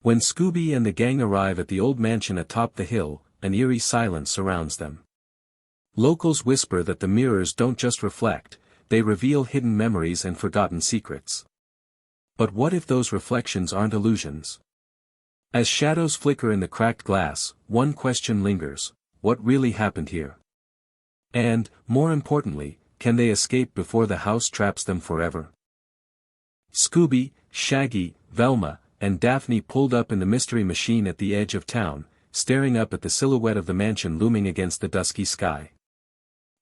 When Scooby and the gang arrive at the old mansion atop the hill, an eerie silence surrounds them. Locals whisper that the mirrors don't just reflect, they reveal hidden memories and forgotten secrets. But what if those reflections aren't illusions? As shadows flicker in the cracked glass, one question lingers: what really happened here? And, more importantly, can they escape before the house traps them forever? Scooby, Shaggy, Velma, and Daphne pulled up in the mystery machine at the edge of town, staring up at the silhouette of the mansion looming against the dusky sky.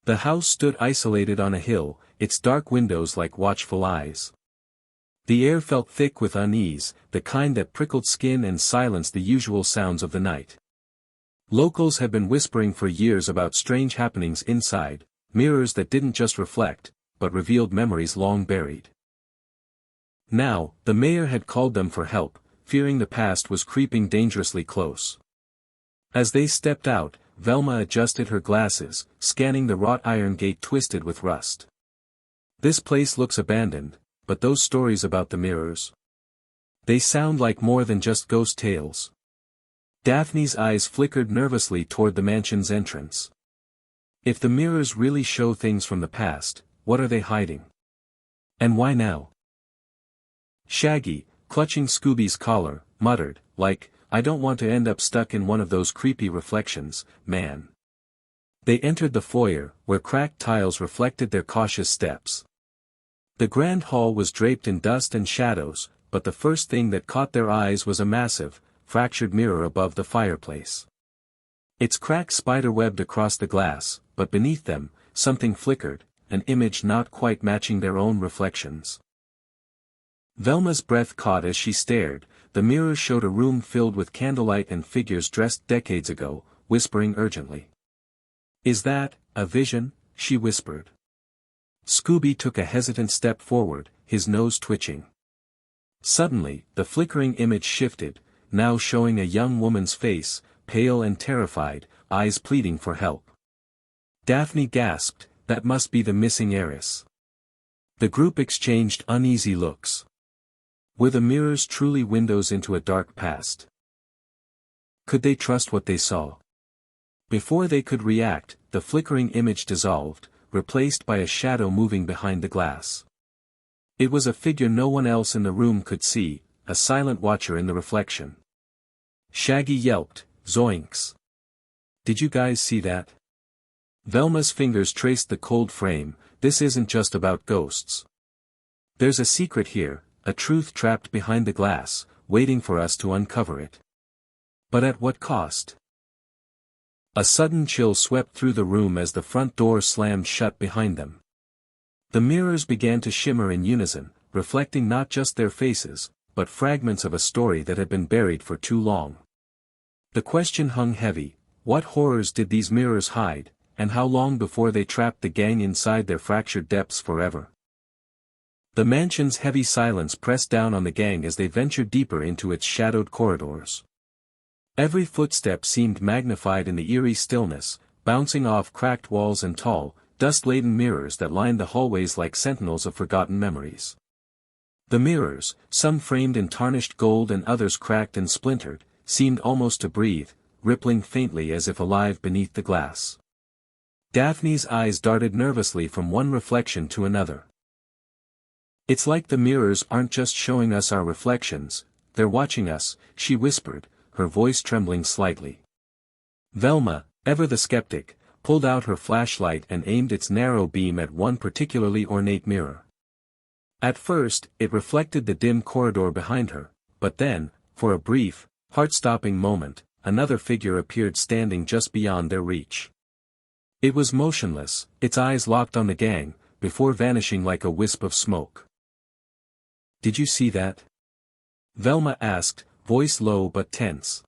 The house stood isolated on a hill, its dark windows like watchful eyes. The air felt thick with unease, the kind that prickled skin and silenced the usual sounds of the night. Locals had been whispering for years about strange happenings inside, mirrors that didn't just reflect, but revealed memories long buried. Now, the mayor had called them for help, fearing the past was creeping dangerously close. As they stepped out, Velma adjusted her glasses, scanning the wrought iron gate twisted with rust. This place looks abandoned, but those stories about the mirrors? They sound like more than just ghost tales. Daphne's eyes flickered nervously toward the mansion's entrance. If the mirrors really show things from the past, what are they hiding? And why now? Shaggy, clutching Scooby's collar, muttered, I don't want to end up stuck in one of those creepy reflections, man. They entered the foyer, where cracked tiles reflected their cautious steps. The grand hall was draped in dust and shadows, but the first thing that caught their eyes was a massive, fractured mirror above the fireplace. Its cracks spider-webbed across the glass, but beneath them, something flickered, an image not quite matching their own reflections. Velma's breath caught as she stared. The mirror showed a room filled with candlelight and figures dressed decades ago, whispering urgently. "Is that a vision?" she whispered. Scooby took a hesitant step forward, his nose twitching. Suddenly, the flickering image shifted, now showing a young woman's face, pale and terrified, eyes pleading for help. Daphne gasped, "That must be the missing heiress." The group exchanged uneasy looks. Were the mirrors truly windows into a dark past? Could they trust what they saw? Before they could react, the flickering image dissolved, replaced by a shadow moving behind the glass. It was a figure no one else in the room could see, a silent watcher in the reflection. Shaggy yelped, "Zoinks! Did you guys see that?" Velma's fingers traced the cold frame. "This isn't just about ghosts. There's a secret here, a truth trapped behind the glass, waiting for us to uncover it." But at what cost? A sudden chill swept through the room as the front door slammed shut behind them. The mirrors began to shimmer in unison, reflecting not just their faces, but fragments of a story that had been buried for too long. The question hung heavy: what horrors did these mirrors hide, and how long before they trapped the gang inside their fractured depths forever? The mansion's heavy silence pressed down on the gang as they ventured deeper into its shadowed corridors. Every footstep seemed magnified in the eerie stillness, bouncing off cracked walls and tall, dust-laden mirrors that lined the hallways like sentinels of forgotten memories. The mirrors, some framed in tarnished gold and others cracked and splintered, seemed almost to breathe, rippling faintly as if alive beneath the glass. Daphne's eyes darted nervously from one reflection to another. "It's like the mirrors aren't just showing us our reflections, they're watching us," she whispered, her voice trembling slightly. Velma, ever the skeptic, pulled out her flashlight and aimed its narrow beam at one particularly ornate mirror. At first, it reflected the dim corridor behind her, but then, for a brief, heart-stopping moment, another figure appeared standing just beyond their reach. It was motionless, its eyes locked on the gang, before vanishing like a wisp of smoke. "Did you see that?" Velma asked, voice low but tense.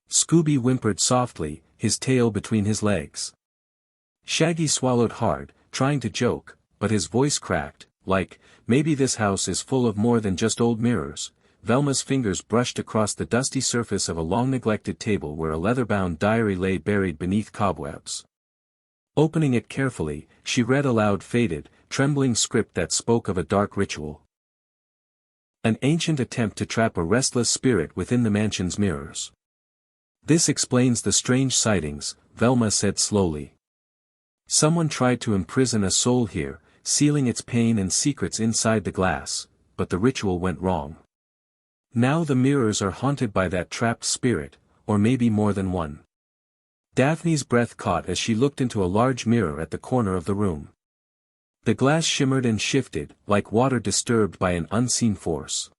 Scooby whimpered softly, his tail between his legs. Shaggy swallowed hard, trying to joke, but his voice cracked, "Maybe this house is full of more than just old mirrors." Velma's fingers brushed across the dusty surface of a long-neglected table where a leather-bound diary lay buried beneath cobwebs. Opening it carefully, she read aloud faded, trembling script that spoke of a dark ritual. An ancient attempt to trap a restless spirit within the mansion's mirrors. This explains the strange sightings, Velma said slowly. Someone tried to imprison a soul here, sealing its pain and secrets inside the glass, but the ritual went wrong. Now the mirrors are haunted by that trapped spirit, or maybe more than one. Daphne's breath caught as she looked into a large mirror at the corner of the room. The glass shimmered and shifted, like water disturbed by an unseen force.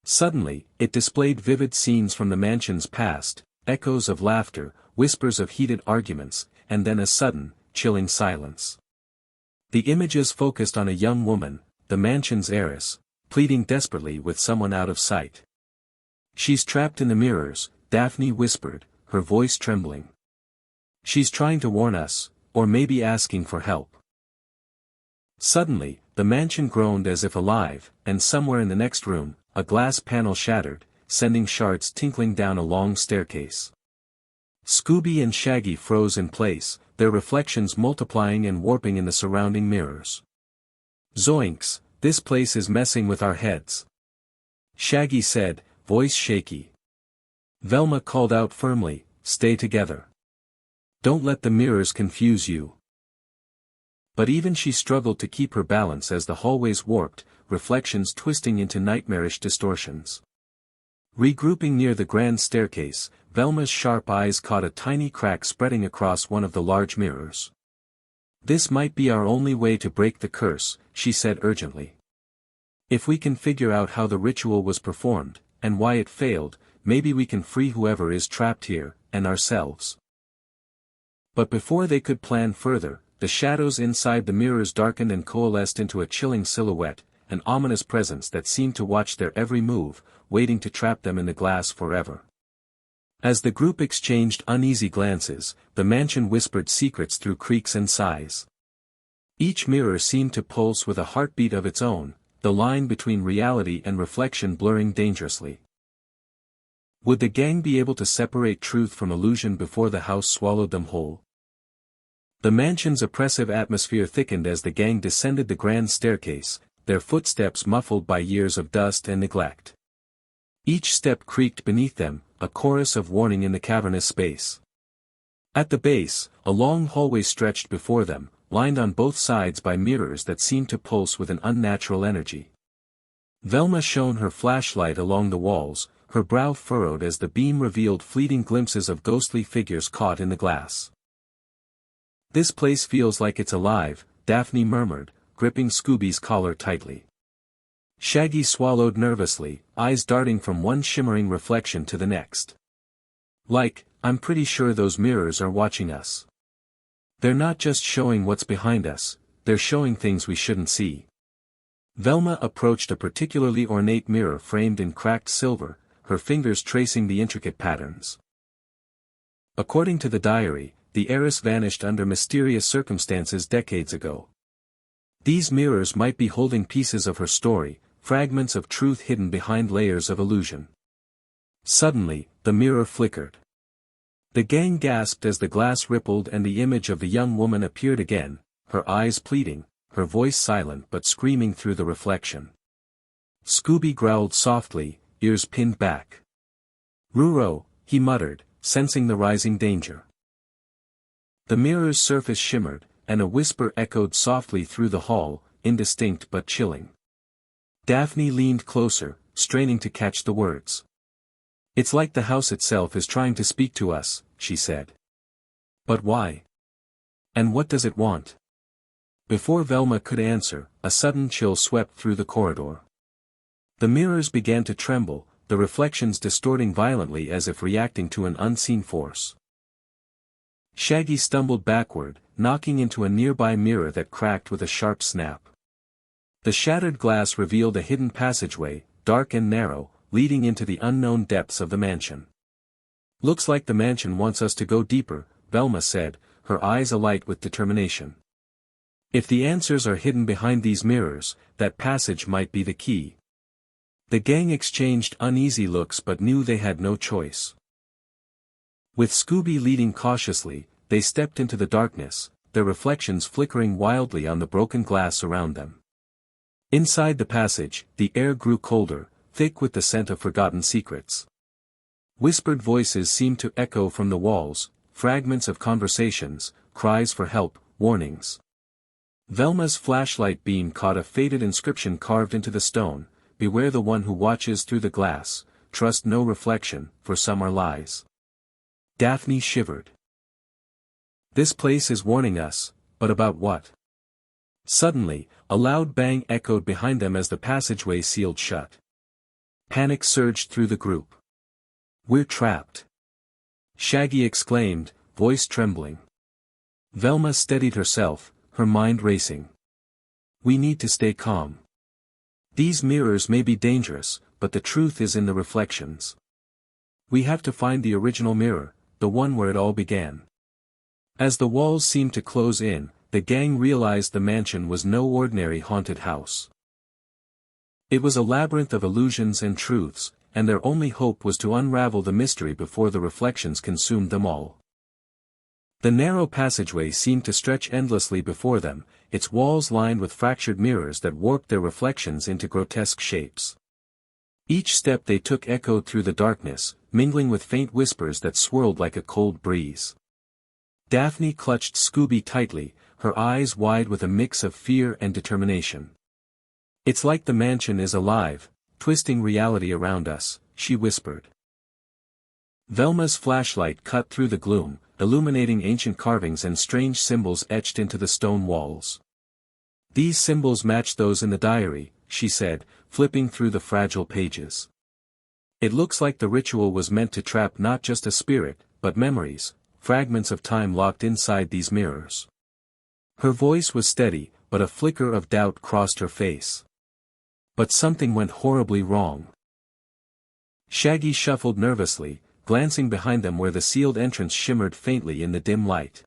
Suddenly, it displayed vivid scenes from the mansion's past, echoes of laughter, whispers of heated arguments, and then a sudden, chilling silence. The images focused on a young woman, the mansion's heiress, pleading desperately with someone out of sight. "She's trapped in the mirrors," Daphne whispered, her voice trembling. "She's trying to warn us, or maybe asking for help." Suddenly, the mansion groaned as if alive, and somewhere in the next room, a glass panel shattered, sending shards tinkling down a long staircase. Scooby and Shaggy froze in place, their reflections multiplying and warping in the surrounding mirrors. "Zoinks, this place is messing with our heads," Shaggy said, voice shaky. Velma called out firmly, "Stay together. Don't let the mirrors confuse you." But even she struggled to keep her balance as the hallways warped, reflections twisting into nightmarish distortions. Regrouping near the grand staircase, Velma's sharp eyes caught a tiny crack spreading across one of the large mirrors. "This might be our only way to break the curse," she said urgently. "If we can figure out how the ritual was performed, and why it failed, maybe we can free whoever is trapped here, and ourselves." But before they could plan further, the shadows inside the mirrors darkened and coalesced into a chilling silhouette, an ominous presence that seemed to watch their every move, waiting to trap them in the glass forever. As the group exchanged uneasy glances, the mansion whispered secrets through creaks and sighs. Each mirror seemed to pulse with a heartbeat of its own, the line between reality and reflection blurring dangerously. Would the gang be able to separate truth from illusion before the house swallowed them whole? The mansion's oppressive atmosphere thickened as the gang descended the grand staircase, their footsteps muffled by years of dust and neglect. Each step creaked beneath them, a chorus of warning in the cavernous space. At the base, a long hallway stretched before them, lined on both sides by mirrors that seemed to pulse with an unnatural energy. Velma shone her flashlight along the walls, her brow furrowed as the beam revealed fleeting glimpses of ghostly figures caught in the glass. "This place feels like it's alive," Daphne murmured, gripping Scooby's collar tightly. Shaggy swallowed nervously, eyes darting from one shimmering reflection to the next. I'm pretty sure those mirrors are watching us. They're not just showing what's behind us, they're showing things we shouldn't see." Velma approached a particularly ornate mirror framed in cracked silver, her fingers tracing the intricate patterns. According to the diary, the heiress vanished under mysterious circumstances decades ago. These mirrors might be holding pieces of her story, fragments of truth hidden behind layers of illusion. Suddenly, the mirror flickered. The gang gasped as the glass rippled and the image of the young woman appeared again, her eyes pleading, her voice silent but screaming through the reflection. Scooby growled softly, ears pinned back. "Ruro," he muttered, sensing the rising danger. The mirror's surface shimmered, and a whisper echoed softly through the hall, indistinct but chilling. Daphne leaned closer, straining to catch the words. "It's like the house itself is trying to speak to us," she said. "But why? And what does it want?" Before Velma could answer, a sudden chill swept through the corridor. The mirrors began to tremble, the reflections distorting violently as if reacting to an unseen force. Shaggy stumbled backward, knocking into a nearby mirror that cracked with a sharp snap. The shattered glass revealed a hidden passageway, dark and narrow, leading into the unknown depths of the mansion. "Looks like the mansion wants us to go deeper," Velma said, her eyes alight with determination. "If the answers are hidden behind these mirrors, that passage might be the key." The gang exchanged uneasy looks but knew they had no choice. With Scooby leading cautiously, they stepped into the darkness, their reflections flickering wildly on the broken glass around them. Inside the passage, the air grew colder, thick with the scent of forgotten secrets. Whispered voices seemed to echo from the walls, fragments of conversations, cries for help, warnings. Velma's flashlight beam caught a faded inscription carved into the stone: "Beware the one who watches through the glass, trust no reflection, for some are lies." Daphne shivered. This place is warning us, but about what? Suddenly, a loud bang echoed behind them as the passageway sealed shut. Panic surged through the group. "We're trapped!" Shaggy exclaimed, voice trembling. Velma steadied herself, her mind racing. "We need to stay calm. These mirrors may be dangerous, but the truth is in the reflections. We have to find the original mirror, the one where it all began." As the walls seemed to close in, the gang realized the mansion was no ordinary haunted house. It was a labyrinth of illusions and truths, and their only hope was to unravel the mystery before the reflections consumed them all. The narrow passageway seemed to stretch endlessly before them, its walls lined with fractured mirrors that warped their reflections into grotesque shapes. Each step they took echoed through the darkness, mingling with faint whispers that swirled like a cold breeze. Daphne clutched Scooby tightly, her eyes wide with a mix of fear and determination. "It's like the mansion is alive, twisting reality around us," she whispered. Velma's flashlight cut through the gloom, illuminating ancient carvings and strange symbols etched into the stone walls. "These symbols match those in the diary," she said, flipping through the fragile pages. "It looks like the ritual was meant to trap not just a spirit, but memories, fragments of time locked inside these mirrors." Her voice was steady, but a flicker of doubt crossed her face. But something went horribly wrong. Shaggy shuffled nervously, glancing behind them where the sealed entrance shimmered faintly in the dim light.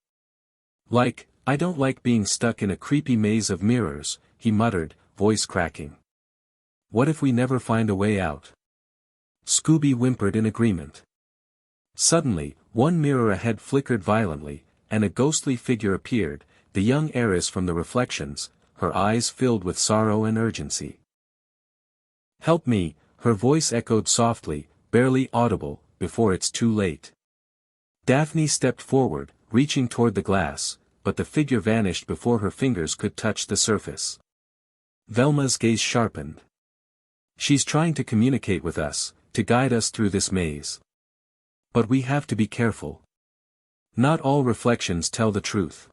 I don't like being stuck in a creepy maze of mirrors," he muttered, voice cracking. "What if we never find a way out?" Scooby whimpered in agreement. Suddenly, one mirror ahead flickered violently, and a ghostly figure appeared, the young heiress from the reflections, her eyes filled with sorrow and urgency. "Help me," her voice echoed softly, barely audible, "before it's too late." Daphne stepped forward, reaching toward the glass, but the figure vanished before her fingers could touch the surface. Velma's gaze sharpened. "She's trying to communicate with us, to guide us through this maze. But we have to be careful. Not all reflections tell the truth."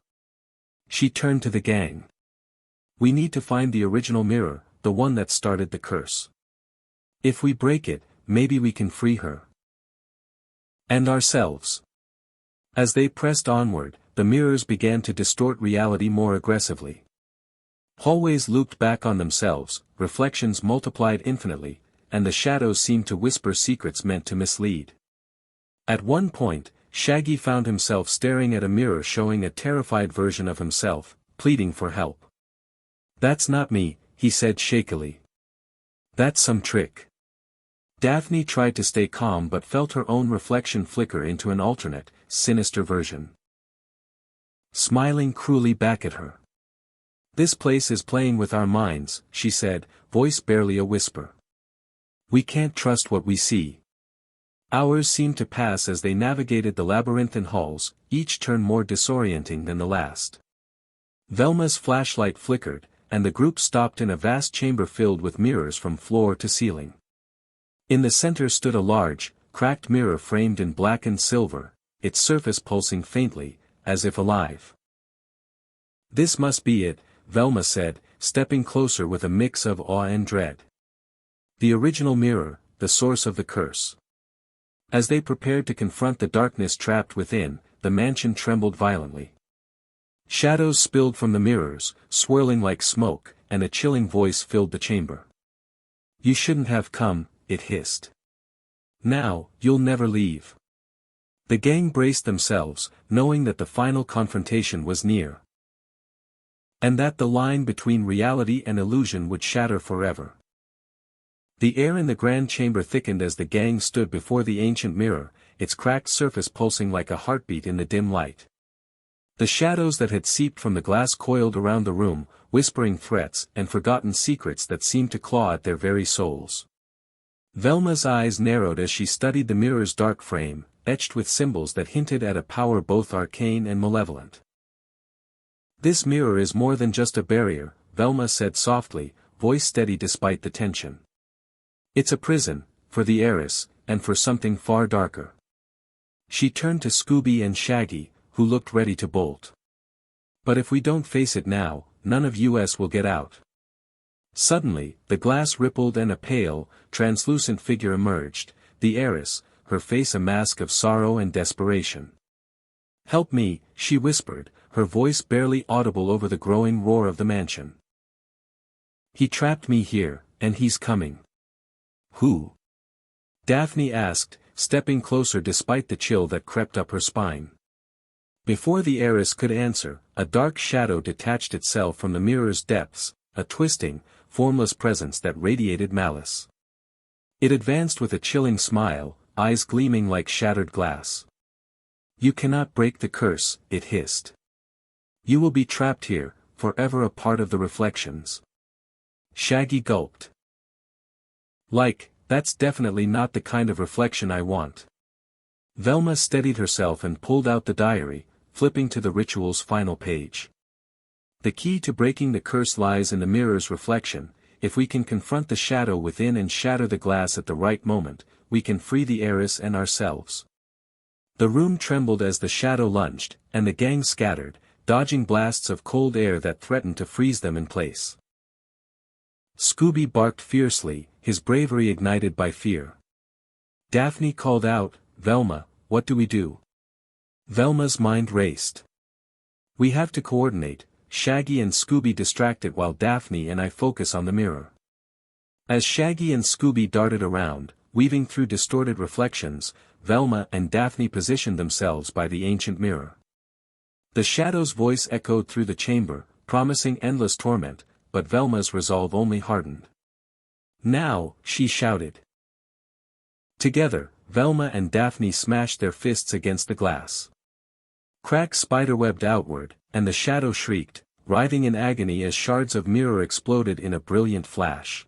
She turned to the gang. "We need to find the original mirror, the one that started the curse. If we break it, maybe we can free her. And ourselves." As they pressed onward, the mirrors began to distort reality more aggressively. Hallways looped back on themselves, reflections multiplied infinitely, and the shadows seemed to whisper secrets meant to mislead. At one point, Shaggy found himself staring at a mirror showing a terrified version of himself, pleading for help. "That's not me," he said shakily. "That's some trick." Daphne tried to stay calm but felt her own reflection flicker into an alternate, sinister version. Smiling cruelly back at her. "This place is playing with our minds," she said, voice barely a whisper. "We can't trust what we see." Hours seemed to pass as they navigated the labyrinthine halls, each turn more disorienting than the last. Velma's flashlight flickered, and the group stopped in a vast chamber filled with mirrors from floor to ceiling. In the center stood a large, cracked mirror framed in black and silver, its surface pulsing faintly, as if alive. "This must be it," Velma said, stepping closer with a mix of awe and dread. "The original mirror, the source of the curse." As they prepared to confront the darkness trapped within, the mansion trembled violently. Shadows spilled from the mirrors, swirling like smoke, and a chilling voice filled the chamber. "You shouldn't have come," it hissed. "Now, you'll never leave." The gang braced themselves, knowing that the final confrontation was near. And that the line between reality and illusion would shatter forever. The air in the grand chamber thickened as the gang stood before the ancient mirror, its cracked surface pulsing like a heartbeat in the dim light. The shadows that had seeped from the glass coiled around the room, whispering threats and forgotten secrets that seemed to claw at their very souls. Velma's eyes narrowed as she studied the mirror's dark frame, etched with symbols that hinted at a power both arcane and malevolent. "This mirror is more than just a barrier," Velma said softly, voice steady despite the tension. "It's a prison, for the heiress, and for something far darker." She turned to Scooby and Shaggy, who looked ready to bolt. "But if we don't face it now, none of us will get out." Suddenly, the glass rippled and a pale, translucent figure emerged, the heiress, her face a mask of sorrow and desperation. "Help me," she whispered, her voice barely audible over the growing roar of the mansion. "He trapped me here, and he's coming." "Who?" Daphne asked, stepping closer despite the chill that crept up her spine. Before the heiress could answer, a dark shadow detached itself from the mirror's depths, a twisting, formless presence that radiated malice. It advanced with a chilling smile, eyes gleaming like shattered glass. "You cannot break the curse," it hissed. "You will be trapped here, forever a part of the reflections." Shaggy gulped. That's definitely not the kind of reflection I want." Velma steadied herself and pulled out the diary, flipping to the ritual's final page. "The key to breaking the curse lies in the mirror's reflection. If we can confront the shadow within and shatter the glass at the right moment, we can free the heiress and ourselves." The room trembled as the shadow lunged, and the gang scattered, dodging blasts of cold air that threatened to freeze them in place. Scooby barked fiercely, his bravery ignited by fear. Daphne called out, "Velma, what do we do?" Velma's mind raced. "We have to coordinate," Shaggy and Scooby distracted while Daphne and I focus on the mirror. As Shaggy and Scooby darted around, weaving through distorted reflections, Velma and Daphne positioned themselves by the ancient mirror. The shadow's voice echoed through the chamber, promising endless torment, but Velma's resolve only hardened. "Now," she shouted. Together, Velma and Daphne smashed their fists against the glass. Cracks spiderwebbed outward, and the shadow shrieked, writhing in agony as shards of mirror exploded in a brilliant flash.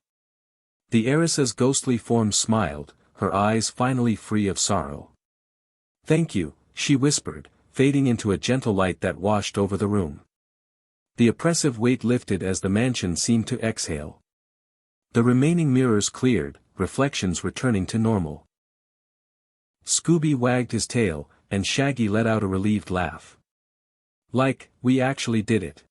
The heiress's ghostly form smiled, her eyes finally free of sorrow. "Thank you," she whispered, fading into a gentle light that washed over the room. The oppressive weight lifted as the mansion seemed to exhale. The remaining mirrors cleared, reflections returning to normal. Scooby wagged his tail, and Shaggy let out a relieved laugh. We actually did it."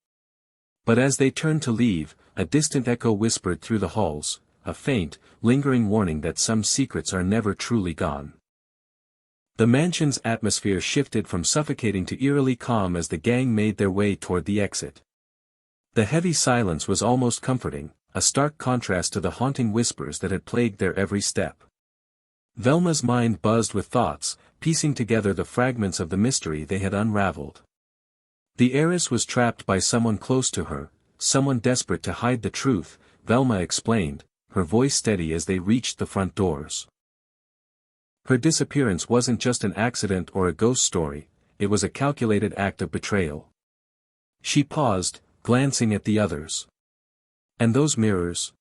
But as they turned to leave, a distant echo whispered through the halls, a faint, lingering warning that some secrets are never truly gone. The mansion's atmosphere shifted from suffocating to eerily calm as the gang made their way toward the exit. The heavy silence was almost comforting, a stark contrast to the haunting whispers that had plagued their every step. Velma's mind buzzed with thoughts, piecing together the fragments of the mystery they had unraveled. The heiress was trapped by someone close to her, someone desperate to hide the truth, Velma explained, her voice steady as they reached the front doors. Her disappearance wasn't just an accident or a ghost story, it was a calculated act of betrayal. She paused, glancing at the others. And those mirrors?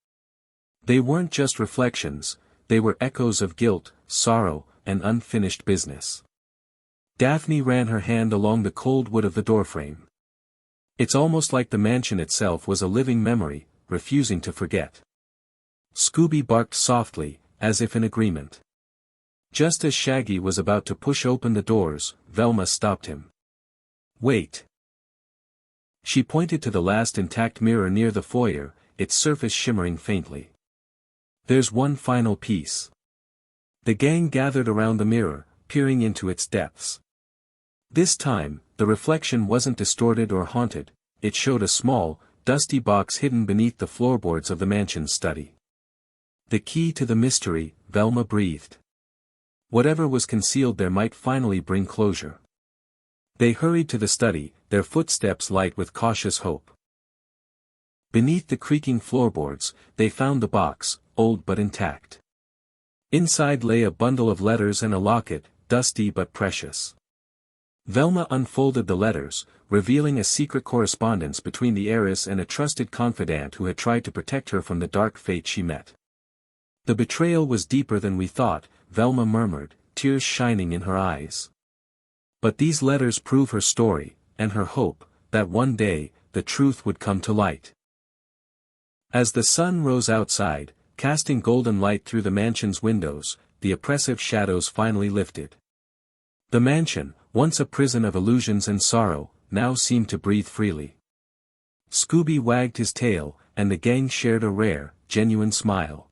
They weren't just reflections, they were echoes of guilt, sorrow, and unfinished business. Daphne ran her hand along the cold wood of the doorframe. "It's almost like the mansion itself was a living memory, refusing to forget." Scooby barked softly, as if in agreement. Just as Shaggy was about to push open the doors, Velma stopped him. "Wait." She pointed to the last intact mirror near the foyer, its surface shimmering faintly. "There's one final piece." The gang gathered around the mirror, peering into its depths. This time, the reflection wasn't distorted or haunted, it showed a small, dusty box hidden beneath the floorboards of the mansion's study. "The key to the mystery," Velma breathed. Whatever was concealed there might finally bring closure. They hurried to the study, their footsteps light with cautious hope. Beneath the creaking floorboards, they found the box, old but intact. Inside lay a bundle of letters and a locket, dusty but precious. Velma unfolded the letters, revealing a secret correspondence between the heiress and a trusted confidant who had tried to protect her from the dark fate she met. "The betrayal was deeper than we thought," Velma murmured, tears shining in her eyes. "But these letters prove her story, and her hope, that one day, the truth would come to light." As the sun rose outside, casting golden light through the mansion's windows, the oppressive shadows finally lifted. The mansion, once a prison of illusions and sorrow, now seemed to breathe freely. Scooby wagged his tail, and the gang shared a rare, genuine smile.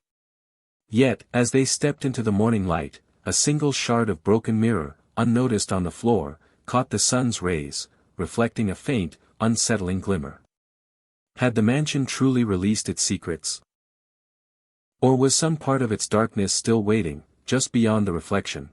Yet, as they stepped into the morning light, a single shard of broken mirror, unnoticed on the floor, caught the sun's rays, reflecting a faint, unsettling glimmer. Had the mansion truly released its secrets? Or was some part of its darkness still waiting, just beyond the reflection?